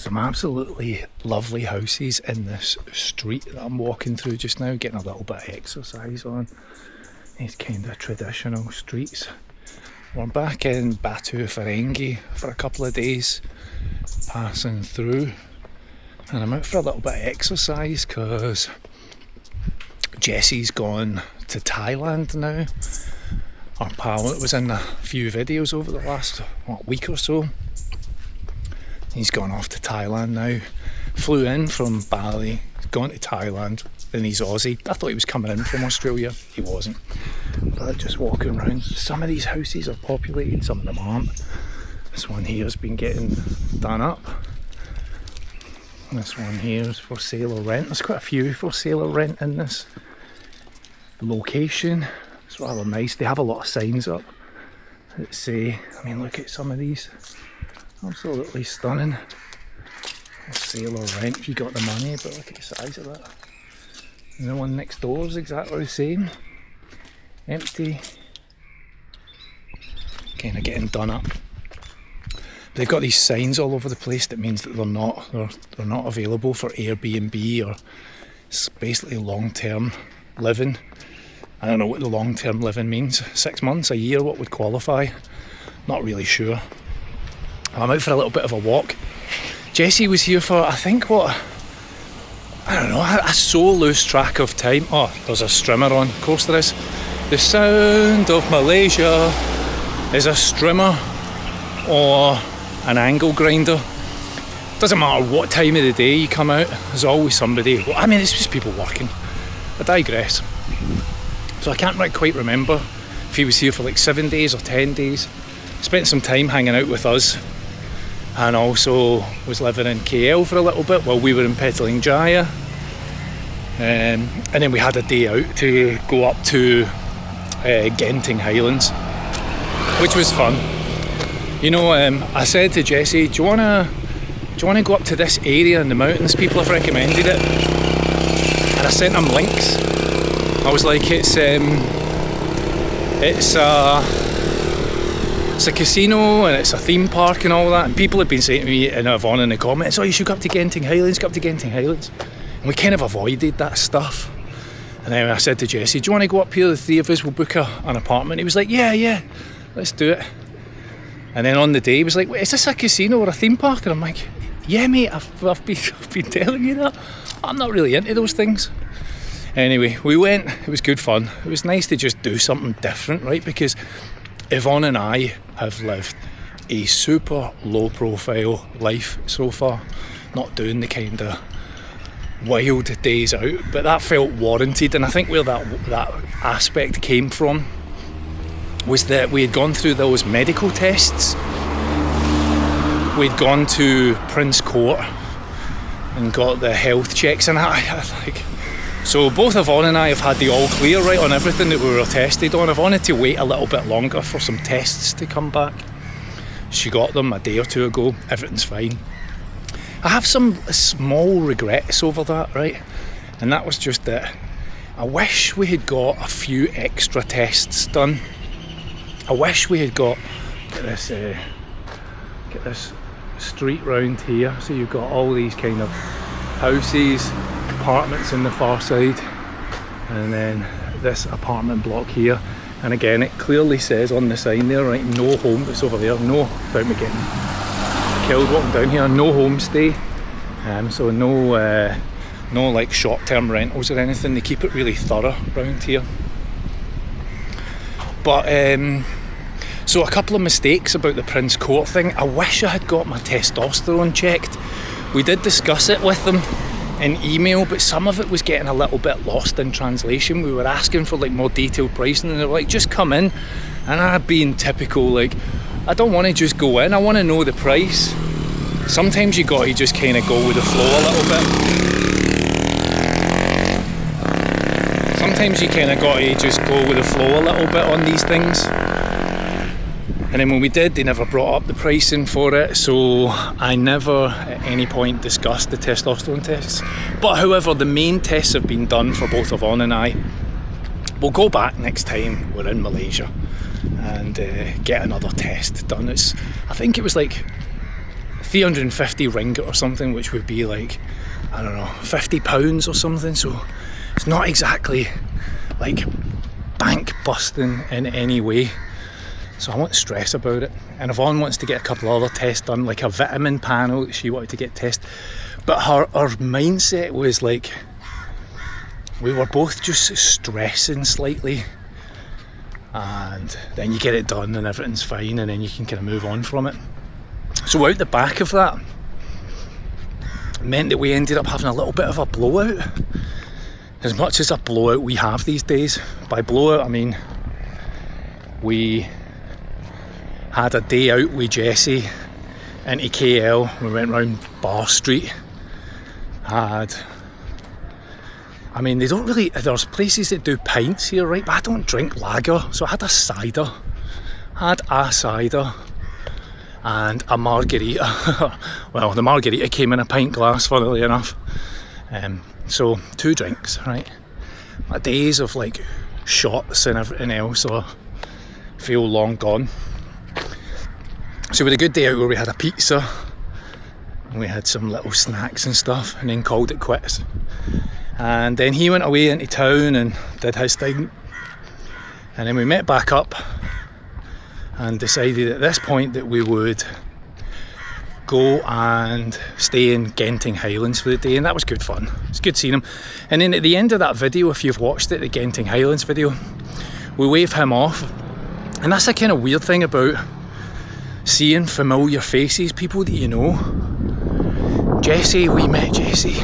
some absolutely lovely houses in this street that I'm walking through just now, getting a little bit of exercise on. These kind of traditional streets. We're back in Batu, Ferringhi for a couple of days, passing through, and I'm out for a little bit of exercise because Jesse's gone to Thailand now. Our pal that was in a few videos over the last week or so, he's gone off to Thailand now. Flew in from Bali, gone to Thailand, and he's Aussie. I thought he was coming in from Australia, he wasn't. But just walking around, some of these houses are populated, some of them aren't. This one here has been getting done up. This one here is for sale or rent. There's quite a few for sale or rent in this location. It's rather nice. They have a lot of signs up that say, I mean, look at some of these. Absolutely stunning. For sale or rent if you got the money, but look at the size of that. And the one next door is exactly the same. Empty. Kind of getting done up. They've got these signs all over the place that means that they're not available for Airbnb, or it's basically long-term living. I don't know what the long-term living means. 6 months, a year, what would qualify? Not really sure. I'm out for a little bit of a walk. Jesse was here for, I think, I don't know, I so lose track of time. Oh, there's a strimmer on, of course there is. The sound of Malaysia is a strimmer or an angle grinder. Doesn't matter what time of the day you come out, there's always somebody. Well, I mean, it's just people working. I digress. So I can't quite remember if he was here for like 7 days or 10 days. Spent some time hanging out with us, and also was living in KL for a little bit while we were in Petaling Jaya. And then we had a day out to go up to Genting Highlands, which was fun. You know, I said to Jesse, do you want to go up to this area in the mountains? People have recommended it. And I sent him links. I was like, it's a casino and it's a theme park and all that. And people have been saying to me and Yvonne in the comments, oh, you should go up to Genting Highlands, go up to Genting Highlands. And we kind of avoided that stuff. And then I said to Jesse, do you want to go up here? The three of us will book an apartment. He was like, yeah, let's do it. And then on the day he was like, wait, is this a casino or a theme park? And I'm like, yeah mate, I've been telling you that. I'm not really into those things. Anyway, we went, it was good fun. It was nice to just do something different, right? Because Yvonne and I have lived a super low profile life so far. Not doing the kind of wild days out, but that felt warranted. And I think where that aspect came from was that we had gone through those medical tests. We'd gone to Prince Court and got the health checks, and so both Yvonne and I have had the all clear right on everything that we were tested on. I've wanted to wait a little bit longer for some tests to come back. She got them a day or two ago. Everything's fine. I have some small regrets over that, right? And that was just that I wish we had got a few extra tests done. I wish we had got, get this street round here. So you've got all these kind of houses, apartments in the far side, and then this apartment block here. And again, it clearly says on the sign there, right, no home, it's over there, no, without me getting killed walking down here, no homestay. So no like short-term rentals or anything. They keep it really thorough around here. But so a couple of mistakes about the Prince Court thing. I wish I had got my testosterone checked. We did discuss it with them in email, but some of it was getting a little bit lost in translation. We were asking for like more detailed pricing, and they were like, just come in. And I'd been typical, like, I don't want to just go in, I want to know the price. Sometimes you got to just kind of go with the flow a little bit. Sometimes you kind of got to just go with the flow a little bit on these things. And then when we did, they never brought up the pricing for it, so I never at any point discussed the testosterone tests. But however, the main tests have been done for both Yvonne and I. We'll go back next time we're in Malaysia and get another test done. I think it was like 350 ringgit or something, which would be like, I don't know, £50 or something. So it's not exactly like bank busting in any way. So I won't stress about it. And Yvonne wants to get a couple of other tests done, like a vitamin panel that she wanted to get tested. But her mindset was like, we were both just stressing slightly, and then you get it done and everything's fine, and then you can kind of move on from it. So out the back of that meant that we ended up having a little bit of a blowout. As much as a blowout we have these days. By blowout I mean we had a day out with Jessie into KL. We went round Bar Street. They don't really, there's places that do pints here, right? But I don't drink lager, so I had a cider. And a margarita. Well, the margarita came in a pint glass, funnily enough. So 2 drinks, right? My days of like shots and everything else feel long gone. So we had a good day out where we had a pizza and we had some little snacks and stuff, and then called it quits. And then he went away into town and did his thing, and then we met back up and decided at this point that we would go and stay in Genting Highlands for the day, and that was good fun. It's good seeing him. And then at the end of that video, if you've watched it, the Genting Highlands video, we wave him off. And that's a kind of weird thing about seeing familiar faces, people that you know. We met Jessie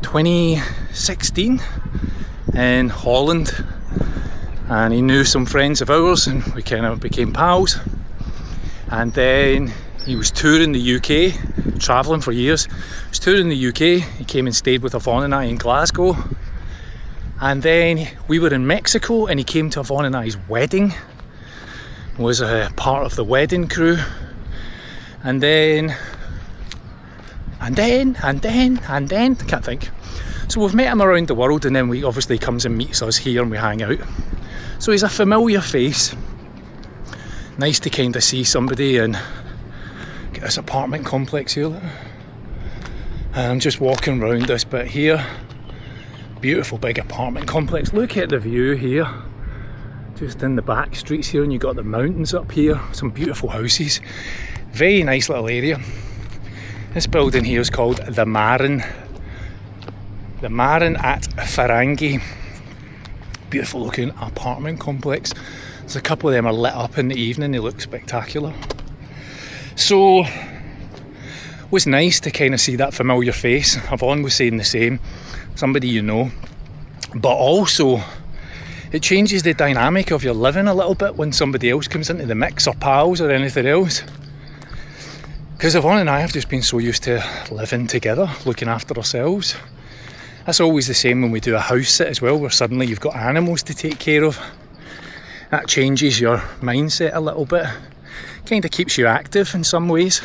2016 in Holland, and he knew some friends of ours and we kind of became pals. And then he was touring the UK, travelling for years. He was touring the UK, he came and stayed with Yvonne and I in Glasgow. And then we were in Mexico and he came to Yvonne and I's wedding, was a part of the wedding crew. And then, I can't think. So we've met him around the world, and then he obviously comes and meets us here and we hang out. So he's a familiar face. Nice to kind of see somebody and get this apartment complex here. And I'm just walking around this bit here. Beautiful big apartment complex. Look at the view here. Just in the back streets here, and you've got the mountains up here. Some beautiful houses. Very nice little area. This building here is called the Marin. The Marin at Ferringhi. Beautiful looking apartment complex. There's a couple of them are lit up in the evening, they look spectacular. So it was nice to kind of see that familiar face. Yvonne was saying the same, somebody you know. But also it changes the dynamic of your living a little bit when somebody else comes into the mix, or pals or anything else. Because Yvonne and I have just been so used to living together, looking after ourselves. That's always the same when we do a house sit as well, where suddenly you've got animals to take care of. That changes your mindset a little bit. Kind of keeps you active in some ways.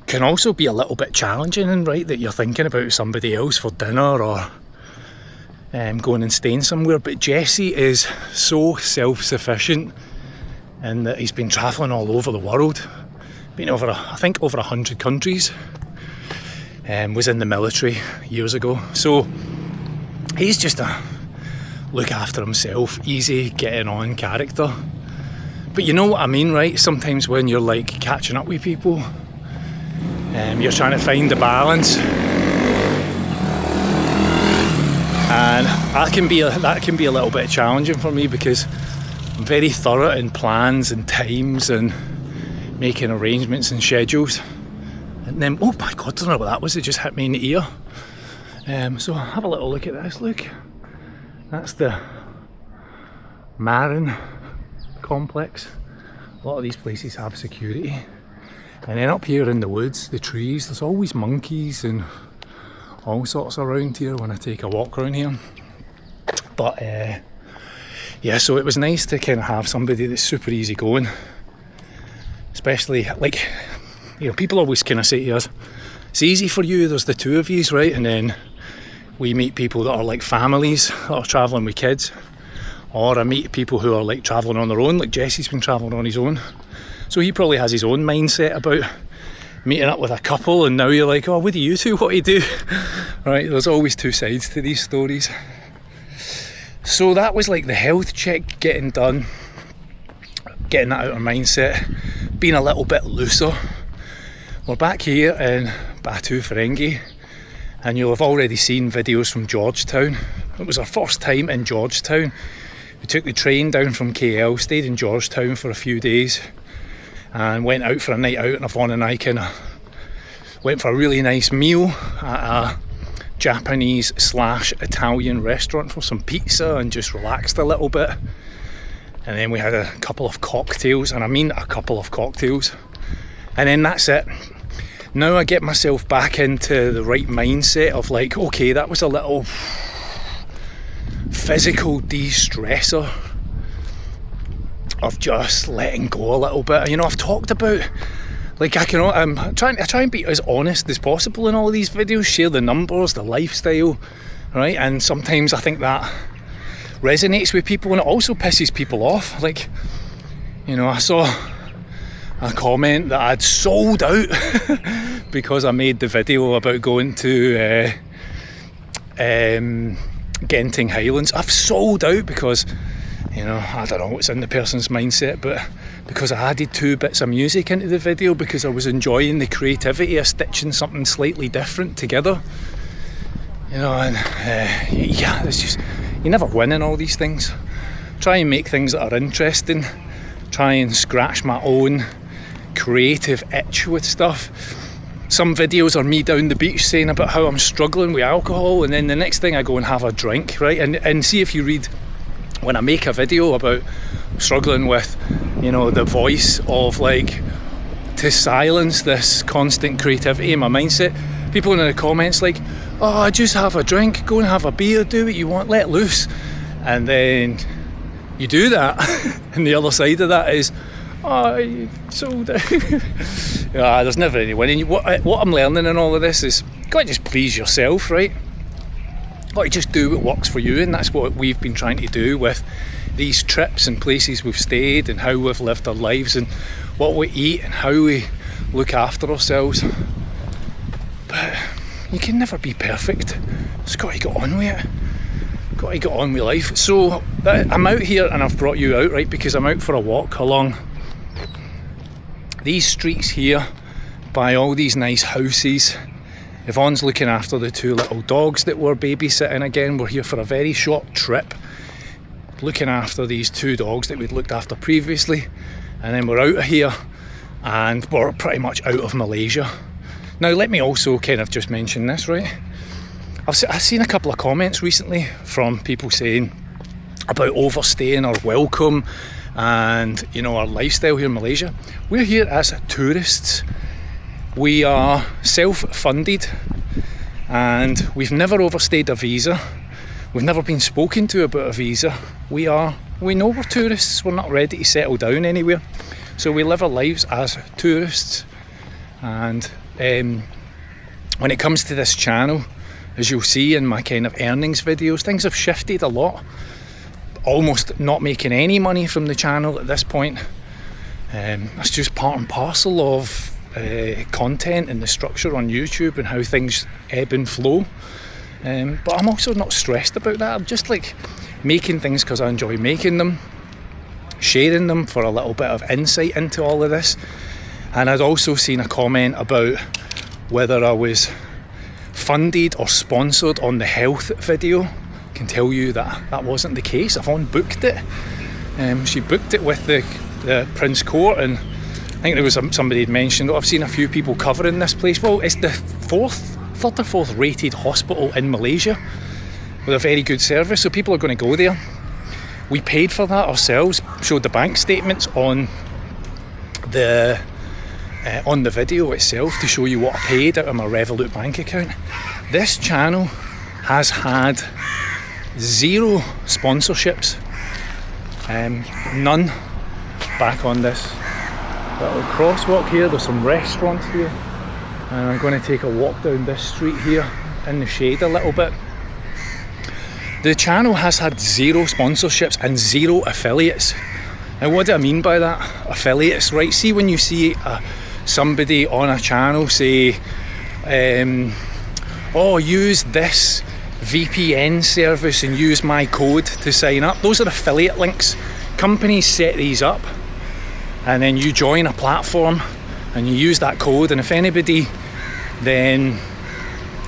Can also be a little bit challenging, and right, that you're thinking about somebody else for dinner or going and staying somewhere. But Jessie is so self-sufficient in that he's been travelling all over the world. Been over, I think, over 100 countries. Was in the military years ago. So he's just a look after himself, easy getting on character. But you know what I mean, right? Sometimes when you're like catching up with people, you're trying to find the balance, and that can be a little bit challenging for me, because I'm very thorough in plans and times and making arrangements and schedules. And then, oh my god, I don't know what that was, it just hit me in the ear. So have a little look at this, look. That's the Marin complex. A lot of these places have security. And then up here in the woods, the trees, there's always monkeys and all sorts around here when I take a walk around here. But yeah, so it was nice to kind of have somebody that's super easy going. Especially, like, you know, people always kind of say to us, it's easy for you, there's the two of yous, right? And then we meet people that are like families that are travelling with kids. Or I meet people who are like travelling on their own, like Jesse's been travelling on his own. So he probably has his own mindset about meeting up with a couple, and now you're like, oh, what do you do? What do you do? Right, there's always two sides to these stories. So that was like the health check getting done, getting that out of mindset, being a little bit looser. We're back here in Batu, Ferringhi, and you'll have already seen videos from Georgetown. It was our first time in Georgetown. We took the train down from KL, stayed in Georgetown for a few days, and went out for a night out, and Yvonne and I kind of went for a really nice meal at a Japanese / Italian restaurant for some pizza and just relaxed a little bit. And then we had a couple of cocktails, and I mean a couple of cocktails. And then that's it. Now I get myself back into the right mindset of like, okay, that was a little physical de-stressor of just letting go a little bit. You know, I've talked about, like, I try and be as honest as possible in all these videos, share the numbers, the lifestyle, right? And sometimes I think that resonates with people, and it also pisses people off. Like, you know, I saw a comment that I'd sold out because I made the video about going to Genting Highlands. I've sold out because, you know, I don't know what's in the person's mindset, but because I added 2 bits of music into the video because I was enjoying the creativity of stitching something slightly different together. You know, and yeah, it's just, you never win in all these things. Try and make things that are interesting. Try and scratch my own creative itch with stuff. Some videos are me down the beach saying about how I'm struggling with alcohol, and then the next thing I go and have a drink, right? And see if you read, when I make a video about struggling with, you know, the voice of like, to silence this constant creativity in my mindset, people in the comments like, oh, just have a drink, go and have a beer, do what you want, let loose. And then you do that and the other side of that is, oh, you sold out. Yeah, there's never any winning. What I'm learning in all of this is, you gotta just please yourself, right? You gotta just do what works for you, and that's what we've been trying to do with these trips and places we've stayed and how we've lived our lives and what we eat and how we look after ourselves. But you can never be perfect. Just gotta get on with it. Gotta get on with life. So I'm out here, and I've brought you out, right, because I'm out for a walk along these streets here by all these nice houses. Yvonne's looking after the 2 little dogs that we're babysitting again. We're here for a very short trip, looking after these 2 dogs that we'd looked after previously, and then we're out of here and we're pretty much out of Malaysia. Now let me also kind of just mention this, right? I've seen a couple of comments recently from people saying about overstaying our welcome and, you know, our lifestyle here in Malaysia. We're here as tourists. We are self-funded and we've never overstayed a visa. We've never been spoken to about a visa. We know we're tourists. We're not ready to settle down anywhere. So we live our lives as tourists. And when it comes to this channel, as you'll see in my kind of earnings videos, things have shifted a lot. Almost not making any money from the channel at this point. It's just part and parcel of content and the structure on YouTube and how things ebb and flow. But I'm also not stressed about that. I'm just like making things because I enjoy making them, sharing them for a little bit of insight into all of this. And I'd also seen a comment about whether I was funded or sponsored on the health video. I can tell you that that wasn't the case. Yvonne booked it. She booked it with the Prince Court, and I think there was somebody had mentioned, I've seen a few people covering this place. Well, it's the third or 4th rated hospital in Malaysia with a very good service, so people are going to go there. We paid for that ourselves, showed the bank statements on the video itself to show you what I paid out of my Revolut bank account. This channel has had 0 sponsorships, none. Back on this little crosswalk here, there's some restaurants here, and I'm going to take a walk down this street here in the shade a little bit. The channel has had 0 sponsorships and 0 affiliates. Now what do I mean by that? Affiliates, right? See, when you see somebody on a channel say, oh, use this VPN service and use my code to sign up. Those are affiliate links. Companies set these up, and then you join a platform and you use that code, and if anybody then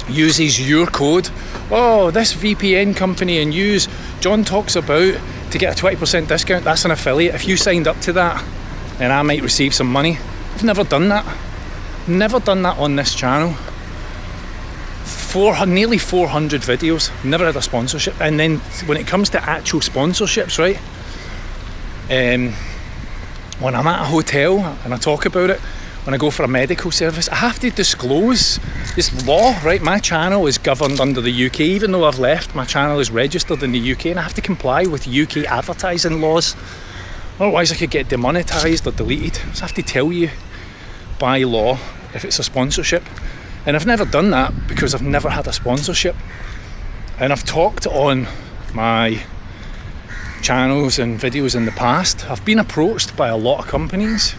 uses your code, oh, this VPN company, and use John Talks About to get a 20% discount, that's an affiliate. If you signed up to that, then I might receive some money. I've never done that. Never done that on this channel. Nearly 400 videos, never had a sponsorship. And then when it comes to actual sponsorships, right, when I'm at a hotel and I talk about it, when I go for a medical service, I have to disclose this law, right? My channel is governed under the UK. Even though I've left, my channel is registered in the UK, and I have to comply with UK advertising laws. Otherwise I could get demonetised or deleted. So I have to tell you by law if it's a sponsorship. And I've never done that because I've never had a sponsorship. And I've talked on my channels and videos in the past. I've been approached by a lot of companies.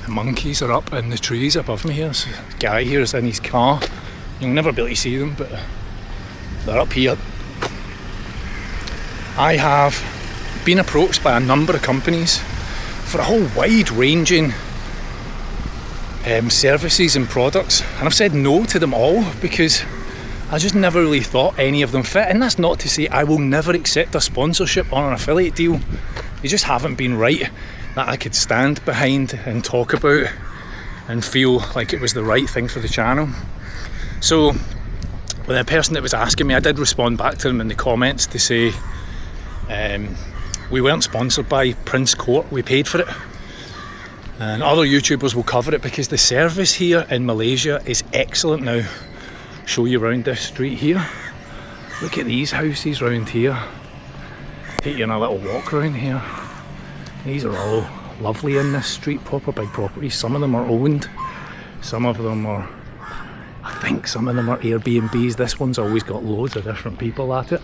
The monkeys are up in the trees above me here. So a guy here is in his car. You'll never be able to see them, but they're up here. I have been approached by a number of companies for a whole wide ranging services and products, and I've said no to them all because I just never really thought any of them fit. And that's not to say I will never accept a sponsorship or an affiliate deal. They just haven't been right that I could stand behind and talk about and feel like it was the right thing for the channel. So with the person that was asking me, I did respond back to them in the comments to say we weren't sponsored by Prince Court, we paid for it. And other YouTubers will cover it because the service here in Malaysia is excellent. Now, show you around this street here. Look at these houses around here. Take you on a little walk around here. These are all lovely in this street, proper big properties. Some of them are owned, some of them are, I think some of them are Airbnbs. This one's always got loads of different people at it.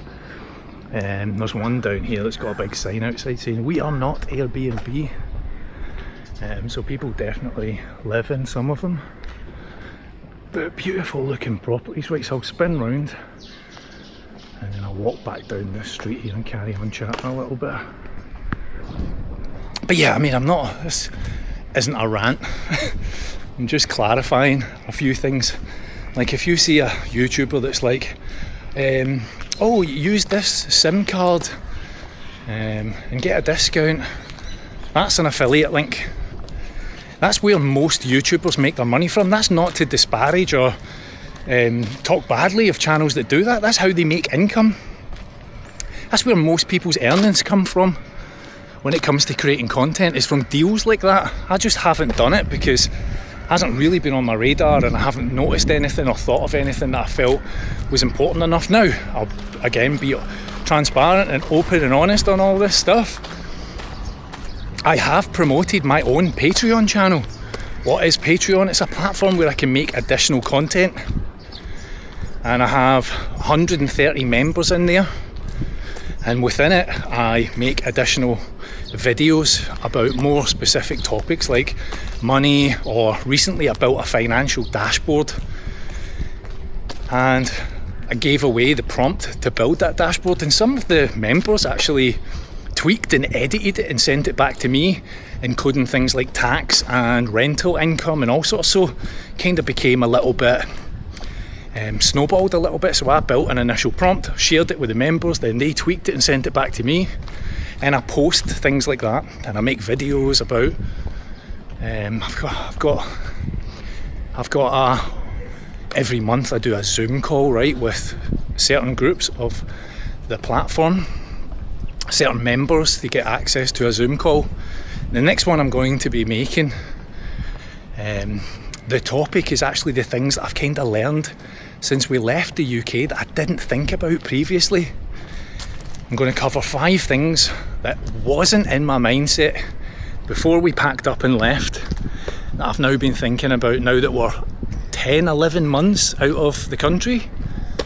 There's one down here that's got a big sign outside saying, "We are not Airbnb." So people definitely live in some of them, but beautiful looking properties. Right, so I'll spin round and then I'll walk back down this street here and carry on chatting a little bit. But yeah, I mean, this isn't a rant. I'm just clarifying a few things. Like if you see a YouTuber that's like, oh, use this SIM card and get a discount, that's an affiliate link. That's where most YouTubers make their money from. That's not to disparage or talk badly of channels that do that. That's how they make income. That's where most people's earnings come from when it comes to creating content, is from deals like that. I just haven't done it because it hasn't really been on my radar, and I haven't noticed anything or thought of anything that I felt was important enough. Now, I'll again be transparent and open and honest on all this stuff. I have promoted my own Patreon channel. What is Patreon? It's a platform where I can make additional content, and I have 130 members in there, and within it I make additional videos about more specific topics like money, or recently I built a financial dashboard, and I gave away the prompt to build that dashboard, and some of the members actually tweaked and edited it and sent it back to me, including things like tax and rental income and all sorts. So kind of became a little bit snowballed a little bit. So I built an initial prompt, shared it with the members, then they tweaked it and sent it back to me, and I post things like that, and I make videos about I've got every month I do a Zoom call, right, with certain groups of the platform. Certain members, they get access to a Zoom call. The next one I'm going to be making, the topic is actually the things that I've kind of learned since we left the UK that I didn't think about previously. I'm going to cover 5 things that wasn't in my mindset before we packed up and left, that I've now been thinking about now that we're 10, 11 months out of the country.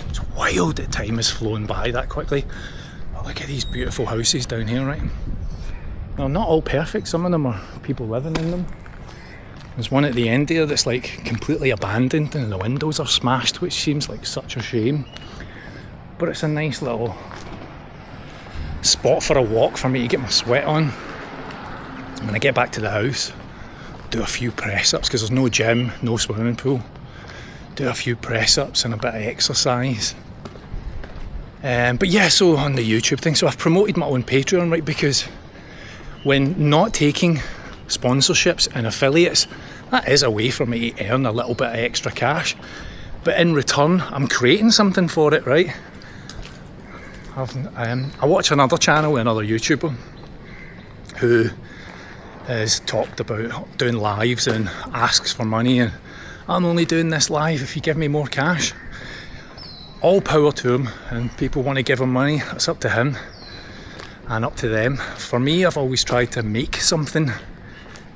It's wild that time has flown by that quickly. Look at these beautiful houses down here, right? Well, not all perfect, some of them are people living in them. There's one at the end there that's like completely abandoned and the windows are smashed, which seems like such a shame. But it's a nice little spot for a walk for me to get my sweat on. When I get back to the house, do a few press-ups because there's no gym, no swimming pool. Do a few press-ups and a bit of exercise. But yeah, so on the YouTube thing, so I've promoted my own Patreon, right, because when not taking sponsorships and affiliates, that is a way for me to earn a little bit of extra cash, but in return I'm creating something for it, right? I watch another channel, another YouTuber who has talked about doing lives and asks for money, and I'm only doing this live if you give me more cash. All power to him, and people want to give him money, it's up to him and up to them. For me, I've always tried to make something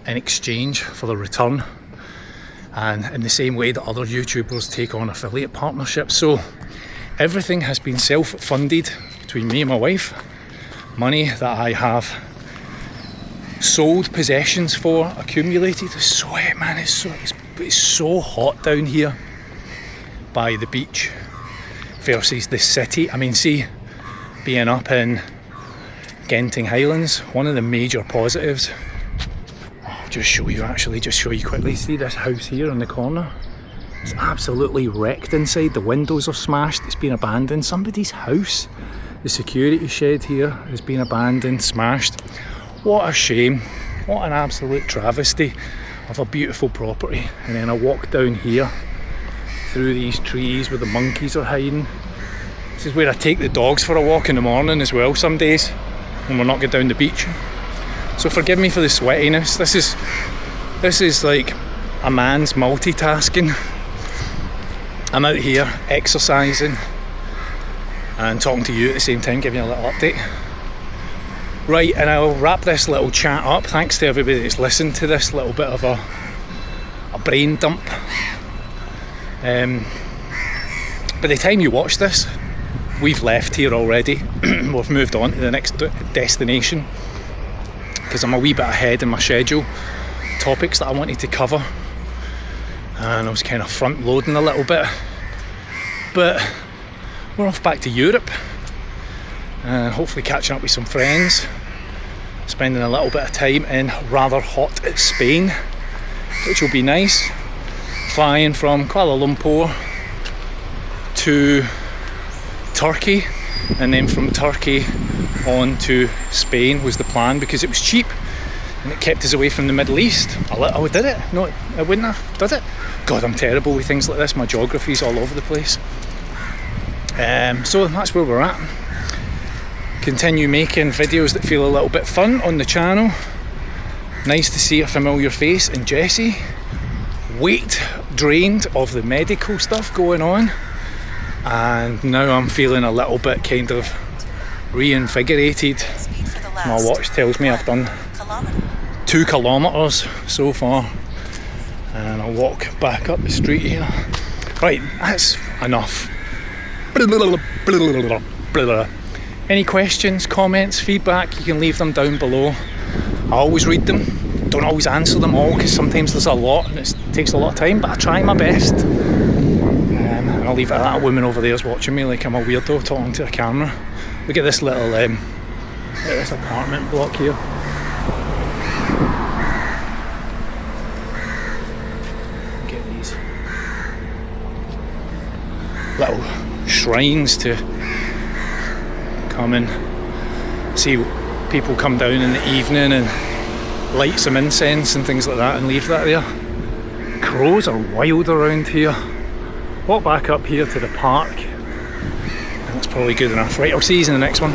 in exchange for the return, and in the same way that other YouTubers take on affiliate partnerships. So everything has been self-funded between me and my wife. Money that I have sold possessions for, accumulated. Sweat, man, it's so hot down here by the beach versus the city. I mean, see, being up in Genting Highlands, one of the major positives, just show you quickly, see this house here in the corner? It's absolutely wrecked inside, the windows are smashed, it's been abandoned. Somebody's house, the security shed here has been abandoned, smashed. What a shame, what an absolute travesty of a beautiful property. And then I walk down here through these trees where the monkeys are hiding. This is where I take the dogs for a walk in the morning as well some days when we're not going down the beach. So forgive me for the sweatiness. This is like a man's multitasking. I'm out here exercising and talking to you at the same time, giving you a little update. Right, and I'll wrap this little chat up. Thanks to everybody that's listened to this little bit of a brain dump. By the time you watch this, we've left here already. We've moved on to the next destination because I'm a wee bit ahead in my schedule, topics that I wanted to cover, and I was kind of front loading a little bit. But we're off back to Europe, hopefully catching up with some friends, spending a little bit of time in rather hot Spain, which will be nice. Flying from Kuala Lumpur to Turkey, and then from Turkey on to Spain was the plan, because it was cheap and it kept us away from the Middle East. Oh, did it? No, I wouldn't have. Did it? God, I'm terrible with things like this. My geography's all over the place. So that's where we're at. Continue making videos that feel a little bit fun on the channel. Nice to see a familiar face in Jessie. Weight drained of the medical stuff going on, and now I'm feeling a little bit kind of reinvigorated. My watch tells me I've done 2 kilometres so far, and I'll walk back up the street here. Right, that's enough. Any questions, comments, feedback, you can leave them down below. I always read them, don't always answer them all because sometimes there's a lot and it takes a lot of time, but I try my best. And I'll leave it at that. A woman over there is watching me like I'm a weirdo talking to a camera. Look at this little look at this apartment block here. Get these little shrines to come and see people come down in the evening and light some incense and things like that and leave that there. Crows are wild around here. Walk back up here to the park, and that's probably good enough. Right, I'll see you in the next one.